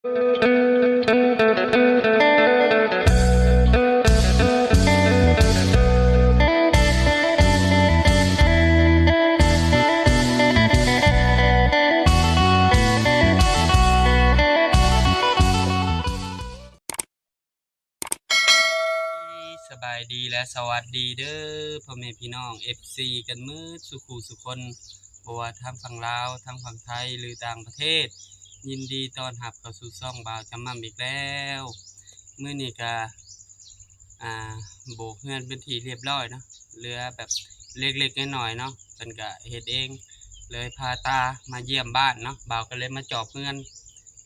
สบายดีและสวัสดีเด้อพ่อแม่พี่น้อง FC กันมืดสุขูสุคนบ่ว่าทางฝั่งลาวทางฝั่งไทยหรือต่างประเทศยินดีต้อนรับเข้าสู่ช่องบ่าวจำมั่มอีกแล้วมื้อนี้ก็โบกเฮือนเป็นที่เรียบร้อยเนาะเหลือแบบเล็กๆน้อยๆเนาะเพิ่นก็เฮ็ดเองเลยพาตามาเยี่ยมบ้านเนาะบ่าวก็เลยมาจอบเฮือน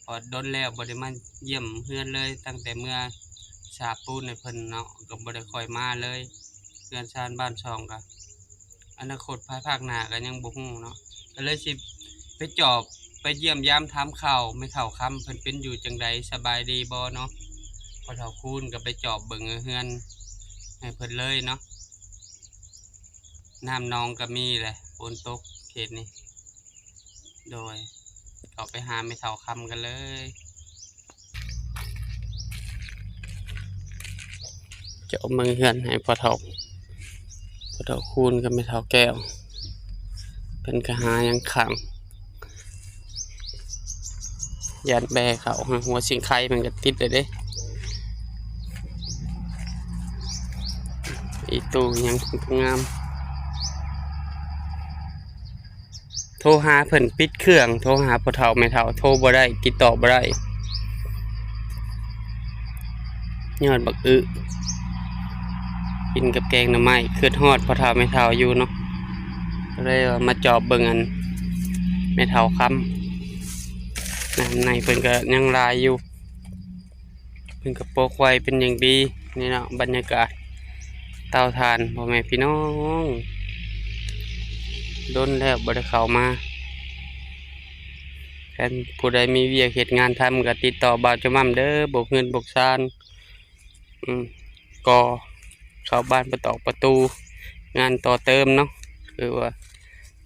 พอดนแล้วบ่ได้มาเยี่ยมเฮือนเลยตั้งแต่เมื่อชาปูนในเพิ่นเนาะก็บ่ได้ค่อยมาเลยเรือนชานบ้านช่องก็อนาคตภายภาคหน้าก็ยังบ่ฮู้เนาะก็เลยสิไปจอบไปเยี่ยมยามถามข่าวไม่เฒ่าคำเพิ่นเป็นอยู่จังใดสบายดีบ่เนาะพอเฒ่าคูณก็ไปจอบเบิ่งเฮือนให้เพิ่นเลยเนาะน้ำนองก็มีแหละฝนตกเขตนี้โดยเข้าไปหาไม่เฒ่าคำกันเลยจะเอามือเฮือนให้พอเฒ่าคูณกับไม่เฒ่าแก้วเป็นกระหายังขังยันแบเขาหัวสิงไข่มันก็ติดเลยเด้อีตู้ยังงามโทรหาเพิ่นปิดเครื่องโทรหาพอเฒ่าไม่เฒ่าโทรบ่ได้ติดต่อบ่ได้ยอดบักอึกินกับแกงหน่อไม้คือทอดพอเฒ่าไม่เฒ่าอยู่เนาะเลยมาจอบเบิ่งอันไม่เฒ่าคำน้ำในเพิ่นก็ยังลายอยู่เพิ่นก็โปกไว้เป็นอย่างดีนี่เนาะบรรยากาศเตาถ่านพ่อแม่พี่น้องโดนแล้วบ่ได้เข้ามากันผู้ใดมีเวียกเหตุงานทำก็ติดต่อบ่าวจำมั่มเด้อบกเงินบกซานก็เข้าบ้านประตอกประตูงานต่อเติมเนาะคือว่า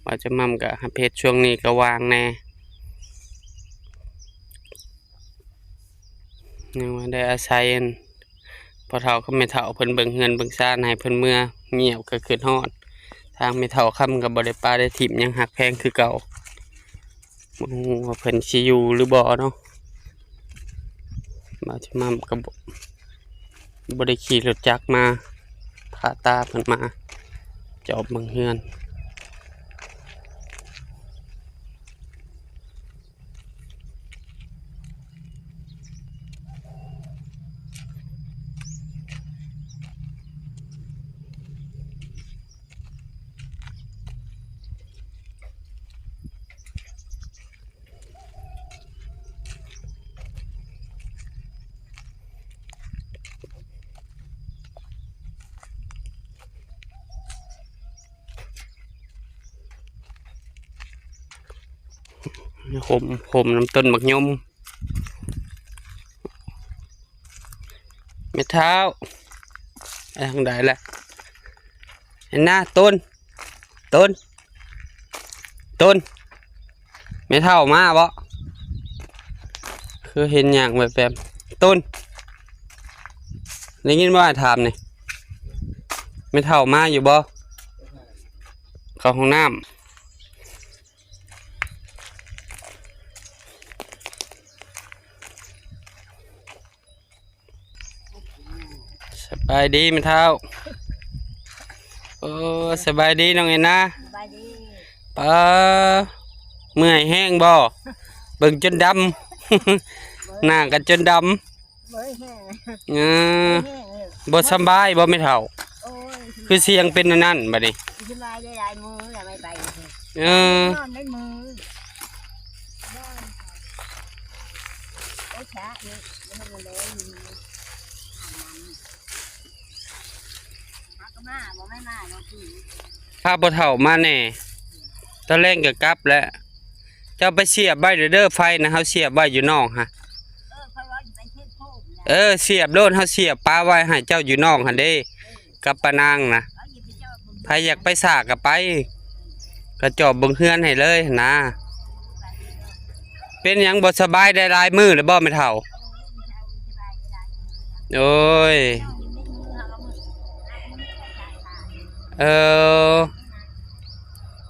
บ่าวจำมั่มกับเพจช่วงนี้ก็วางแน่นี่ว่าได้อาศัยพอเฒ่าก็ไม่เฒ่าเพิ่นเบิ่งเงินเบิ่งซ่านให้เพิ่นเมื่อเงียบก็ขึ้นฮอดทางไม่เฒ่าค่ำก็บ่ได้ปาได้ถิ่มยังหักแพงคือเก่าบ่ฮู้ว่าเพิ่นสิอยู่หรือบ่เนาะบ่าวจำมั่มก็บ่ได้ขี่รถจักรมาพาตาเพิ่นมาจอบเบิ่งเฮือนห่มน้ำต้นบักยมไม่เท้าทางใดล่ะเห็นหน้าต้นไม่เท่ามาบ่คือเห็นอย่างแบบต้นได้ยินว่าถามนี่ไม่เท่ามาอยู่บ่เข้าห้องน้ำสบายดีไม่เท่าโอ้สบายดีน้องเอ็นนะป้าเมื่อยแห้งบ่เบิ่งจนดำหน้ากันจนดำบ่สบายบ่ไม่เท่าคือเสียงเป็นนั่นบัดนี้สบายได้หลายมือแล้วไม่ไปนอนได้มือโอ้ช้านี่ไม่ให้มันเลยพาบ่เฒ่ามาแน่ตอนแรกก็กลับแล้วเจ้าไปเสียบใบเด้อไฟนะเฮาเสียบใบอยู่นอกฮะเสียบโดนเฮาเสียบปลาไว้ให้เจ้าอยู่นอกหั่นเด้กับปานางนะใครอยากไปสากก็ไปก็จอบเบิ่งเฮือนให้เลยนะ เป็นหยังบ่สบายได้หลายมื้อแล้วบ่แม่เฒ่าโอ้ยเออ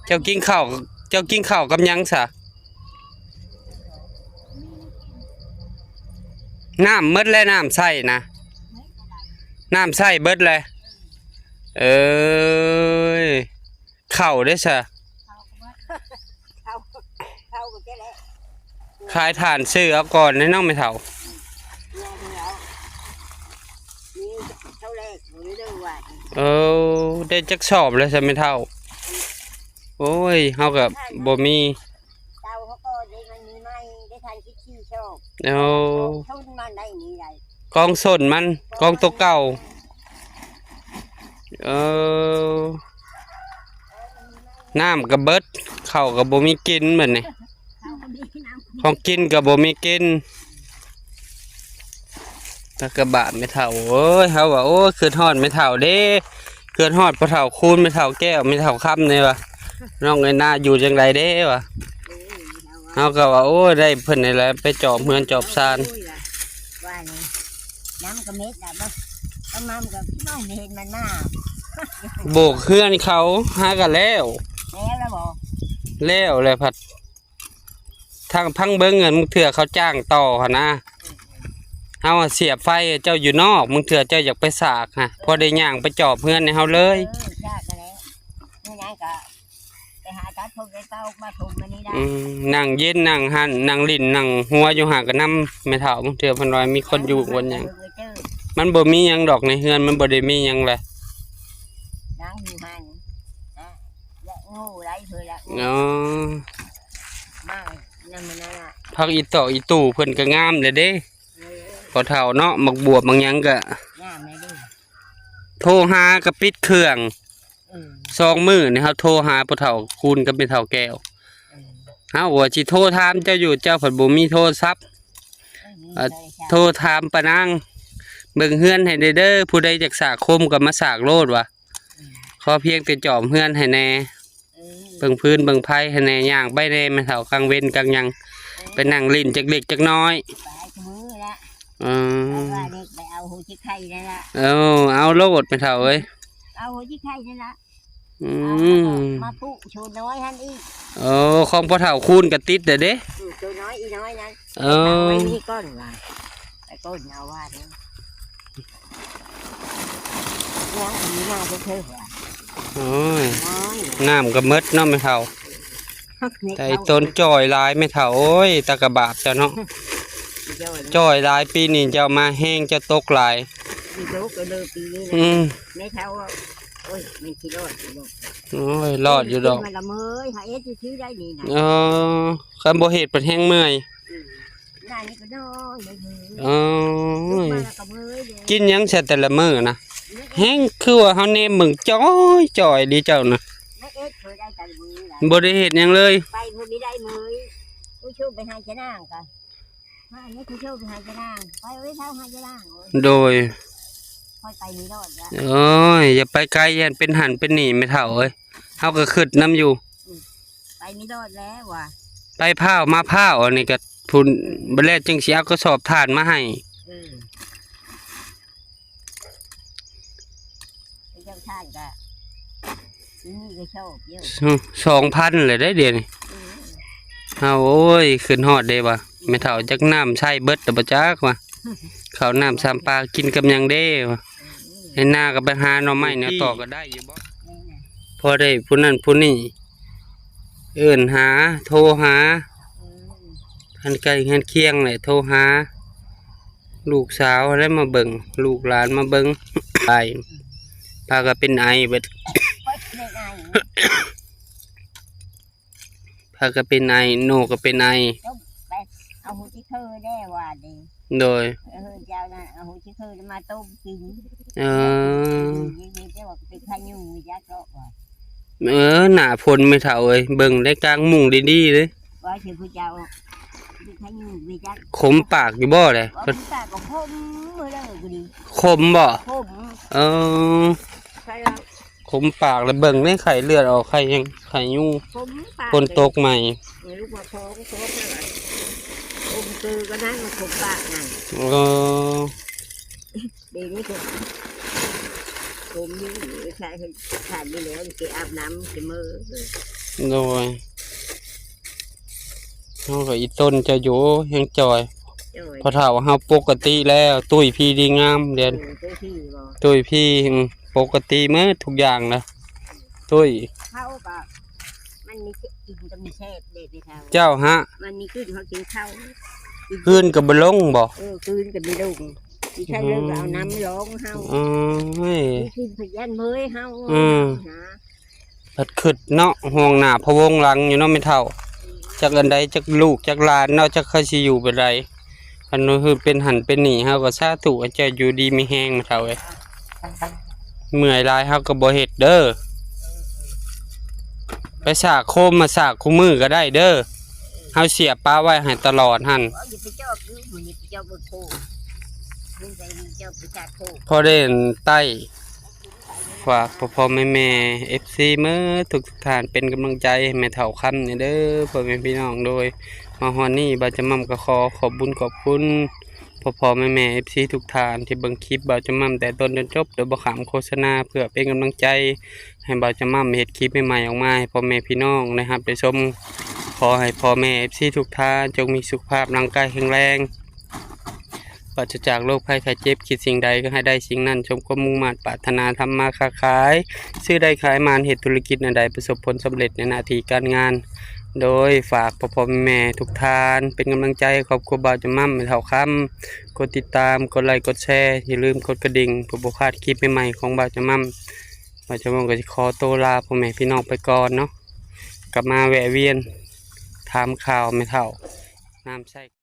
เจ้ากินข้าวกับหยังซะน้ำหมดแล้วน้ำใส่นะน้ำใส่เบิดเลยเอ้ยข้าวได้ซะขายถ่านซื้อเอาก่อนให้น้องไม่เฒ่าเออได้จักสอบแล้วใช่ไหมเฒ่าโอ้ยเฮากับบ่มีเตาเขาก็ได้มันมีไม้ได้ทานคิดขี้ชอบเอาทุนมันได้นี่ได้กองส้นมันกองตัวเก่าเออน้ำกับเบิดข้าวกับบ่มีกินเหมือนนี่ของกินกับบ่มีกินตะกะบะไม่เท่าโอ้ยเขาว่าโอ้ยคืนฮอดไม่เท่าเด้คืนฮอดปะเท่าคูณไม่เท่าแก้วไม่เท่าค่ำเนี่ยวะน้องไอ้หน้าอยู่จังไรเด้วะเขาก็ว่าโอ้ยได้เพิ่นนี่แหละไปจอบเมือนจอบซานว่านี่น้ำกระเม็ดแบบว่าประมาณกับน้องเห็นมันมากโบกเคลื่อนเขาหากันแล้วแล้วบอกแล้วเลยผัดทางพังเบิ้งเงินมึงเถื่อเขาจ้างต่อหนะเฮาเสียบไฟเจ้าอยู่นอกมึงเถื่อเจ้าอยากไปสากฮะพอได้ย่างไปจอบเพื่อนในเฮาเลยนั่งเย็นนั่งหันนั่งลิ้นนั่งหัวอยู่หากันน้ำไม่เท่ามึงเถื่อพันรอยมีคนอยู่วันยังมันบ่มียังดอกในเฮือนมันบ่ได้มียังเลยนั่งอยู่หันงูไรเพื่อละอ๋อมานั่นมันนั่นอ่ะพักอีต่ออีตู่เพิ่นก็งามเลยเด้พอเท่าเนาะหมักบวบบางยังก็โทรหากับปิดเครื่อง2 มื้อนี่ครับโทรหาพ่อเฒ่าคูณกับแม่เฒ่าแก้วเฮาว่าสิโทรถามเจ้าอยู่เจ้าเพิ่นบ่มีโทรศัพท์โทรถามปะนางเบิ่งเฮือนให้เด้อผู้ใดอยากสากคมก็มาสากโลดว่ะขอเพียงแต่จอมเฮือนให้แน่เบิ่งพื้นเบิ่งไผให้แน่ย่างไปแน่แม่เฒ่ากลางเว้นกลางหยังไปนั่งลิ้นจักเล็กจักน้อยไปเอาหูชิไข่นั่นละเอาโลดไปเท่าเอ้ยเอาหูชิไข่นั่นละมาปุ๊ชูน้อยฮันอีของพ่อเฒ่าคูณกับติดเด้อชูน้อยอีน้อยนั่นไม่มีก้อนว่ะไอ้ก้อนเอาว่าเนี่ยมีหน้าเท่ๆว่ะโอ้ยน้ำกับมดเนาะไม่เท่าแต่ต้นจ่อยลายไม่เท่าโอ้ยตะกะบาบเจ้าเนาะจ่อยลายปีนี้จะมาแห้งจะตกลายไม่เท่าโอ้ยไม่คิดรอดโอ้ยรอดอยู่ดอกมันละเมยหาซื้อได้ดีนะคันบ่เฮ็ดเป็นแห้งเมื่อยได้นี่ก็น้อยกินยังเสร็จแต่ละมื้อนะแห้งคือว่าเฮาเนมมึงจ่อยดีเจ้านะบ่ได้เฮ็ดหยังเลยไปมื้อนี้ได้มื้อผู้ชูไปหาจะนางกันมาอันนี้ผู้ชูไปหาจะนางไปไว้เท่าหาจะนางโดยค่อยไปนี่รอดจ้ะโอ้ยอย่าไปไกลยันเป็นหันเป็นหนีไม่เท่าเอ้ยเฮาก็ขึ้นน้ำอยู่ไปนี่รอดแล้วว่ะไปพาวมาพาวอันนี้ก็พุ่นบ่แล้วจึงสิเอากระสอบถ่านมาให้เจ้าท่านก็นี่ก็ชอบเยอะ2,000เลยได้เดี๋ยวนี้เอาโอ้ยขึ้นฮอดเด้ว่ะไม่เท่าจักน้ำใช้เบิดแต่บ่จักว่ะข้าวน้ำ3 ปลากินกับหยังเด้ว่ะให้หน้าก็ไปหาหน่อไม้เนี่ยต่อก็ได้อยู่บ่พอได้ผู้นั้นผู้นี้เอิ้นหาโทรหาหันไกลหันเคียงเลยโทรหาลูกสาวแล้วมาเบิ่งลูกหลานมาเบิ่งไปพาก็เป็นไอเบิดพาก็เป็นไอโนก็เป็นไอเอาหูชิเคอได้ว่าดีโดยเจ้าน่ะเอาหูชิเคอมาต้มกินเจ้าว่าเป็นไข่ยุ่งยักษ์ก็ว่าหน้าฝนไม่เท่าเอ้ยเบิ่งได้กลางมุ้งดีๆเลยว่าคือผู้เจ้าเป็นไข่ยุ่งยักษ์ขมปากอยู่บ่เลยปากของขมมือเด้อกูดีขมบ่ขมปากแล้วเบิ่งได้ไข่เลือดออกไข่ยังไข่ยุ่งฝนตกใหม่ลูกมาท้อง คือก็นั้นมันถูกปากนั่น โอ้ เดี๋ยวนี้ผมนี่ใช่ขาดไปแล้วจะอาบน้ำจะมือ โดยเฮาก็อีต้นจะอยู่ยังจอย จ่อย พอเฒ่าเฮาปกติแล้วตุ้ยพี่ดีงามเด่น ตัวที่บอก ตุ้ยพี่ปกติหมืดทุกอย่างนะตุ้ย เข้ากับมันมีกินก็มีแช่เด็ดไปเท่า เจ้าฮะ มันมีขึ้นเขากินข้าว คืนก็บ่ลงบ่ คืนกับไม่ลงที่ข้าวเรื่องเอาน้ำร้องเฮา อือเฮ้ย ขึ้นพยันเมยเฮา ผัดขึ้นเนาะห่วงหน้าพะวงหลังอยู่เนาะไม่เท่าจักอันใดจักลูกจักหลานเนาะจักเขาสิอยู่เป็นไรอันนู้นคือเป็นหันเป็นหนีเฮาก็สาธุอาจจะอยู่ดีมีแฮงไม่เท่าเอ้ยเมื่อยหลายเฮาก็บ่เฮ็ดเด้อไปสากโคมมาสากคู่มือก็ได้เด้อเฮาเสียป้าไว้ให้ตลอดหั่น อย่าไปเจ้าคือมันอย่าไปเจ้าบนโคมึงไปเจ้าไปจัดโค พอได้ใต้ฝากพ่อแม่ FC มื้อทุกท่านเป็นกำลังใจให้แม่เฒ่าคำนี่เด้อพ่อแม่พี่น้องโดยมาฮอดนี้บ่าวจะม่ำก็ขอบบุญขอบคุณพ่อแม่ FC ทุกท่านที่เบิ่งคลิปบ่าวจะม่ำแต่ต้นจนจบโดยบ่ขามโฆษณาเพื่อเป็นกำลังใจให้บ่าวจะม่ำเฮ็ดคลิปใหม่ๆออกมาให้พ่อแม่พี่น้องนะครับได้ชมขอให้พ่อแม่ FC ทุกท่านจงมีสุขภาพร่างกายแข็งแรงปราศจากโรคภัยไข้เจ็บคิดสิ่งใดก็ให้ได้สิ่งนั้นชมความมุ่งมั่นปรารถนาทำมาค้าขายซื้อได้ขายมานเหตุธุรกิจใดประสบผลสำเร็จในหน้าที่การงาน โดยฝากพ่อแม่ทุกท่านเป็นกำลังใจครอบครัวบ่าวจะมั่มให้เท่าคำกดติดตามกดไลค์กดแชร์อย่าลืมกดกระดิ่งเพื่อบ่พลาดคลิปใหม่ๆของบ่าวจะมั่มบ่าวจะมั่มก็จะขอตัวลาพ่อแม่พี่น้องไปก่อนเนาะกลับมาแวะเวียนถามข่าวไม่เท่าน้ำใช่